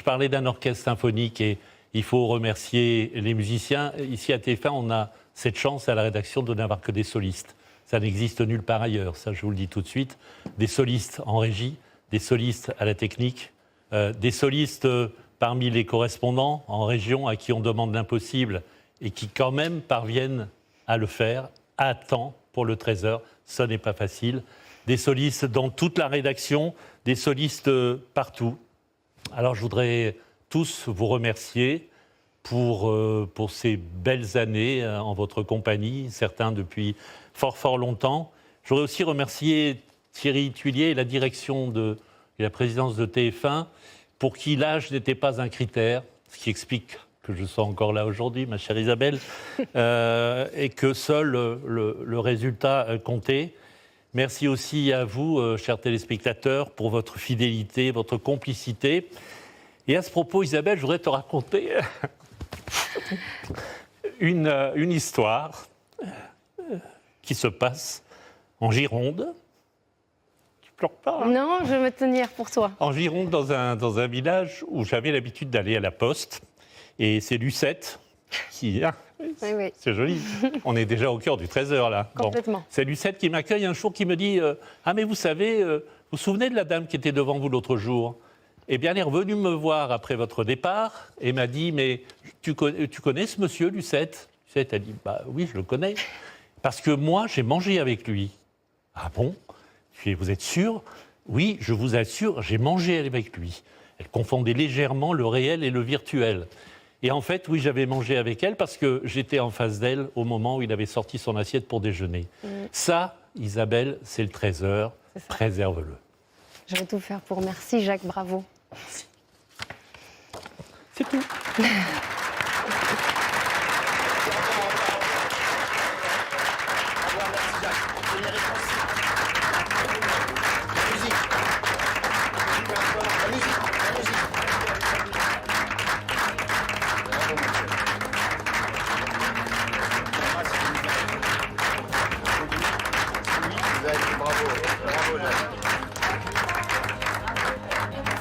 parlais d'un orchestre symphonique et il faut remercier les musiciens. Ici à TF1, on a cette chance à la rédaction de n'avoir que des solistes. Ça n'existe nulle part ailleurs, ça je vous le dis tout de suite. Des solistes en régie, des solistes à la technique, des solistes parmi les correspondants en région à qui on demande l'impossible et qui quand même parviennent à le faire à temps pour le 13h. Ce n'est pas facile. Des solistes dans toute la rédaction, des solistes partout. Alors je voudrais tous vous remercier pour ces belles années en votre compagnie, certains depuis fort longtemps. Je voudrais aussi remercier Thierry Tuilier et la direction et la présidence de TF1 pour qui l'âge n'était pas un critère, ce qui explique que je sois encore là aujourd'hui, ma chère Isabelle, et que seul le résultat comptait. Merci aussi à vous, chers téléspectateurs, pour votre fidélité, votre complicité. Et à ce propos, Isabelle, je voudrais te raconter une histoire qui se passe en Gironde. Tu pleures pas, hein? Non, je vais me tenir pour toi. En Gironde, dans un village où j'avais l'habitude d'aller à la poste. Et c'est Lucette qui... Oui. C'est joli. On est déjà au cœur du 13h, là. Complètement. Bon. C'est Lucette qui m'accueille un jour, qui me dit ah, mais vous savez, vous vous souvenez de la dame qui était devant vous l'autre jour? Eh bien, elle est revenue me voir après votre départ et m'a dit mais tu connais ce monsieur, Lucette? Lucette a dit bah oui, je le connais. Parce que moi, j'ai mangé avec lui. Ah bon? Vous êtes sûr? Oui, je vous assure, j'ai mangé avec lui. Elle confondait légèrement le réel et le virtuel. Et en fait, oui, j'avais mangé avec elle parce que j'étais en face d'elle au moment où il avait sorti son assiette pour déjeuner. Ça, Isabelle, c'est le 13h. Préserve-le. Je vais tout faire pour. Merci Jacques, bravo. C'est tout.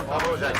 Bravo Jacques.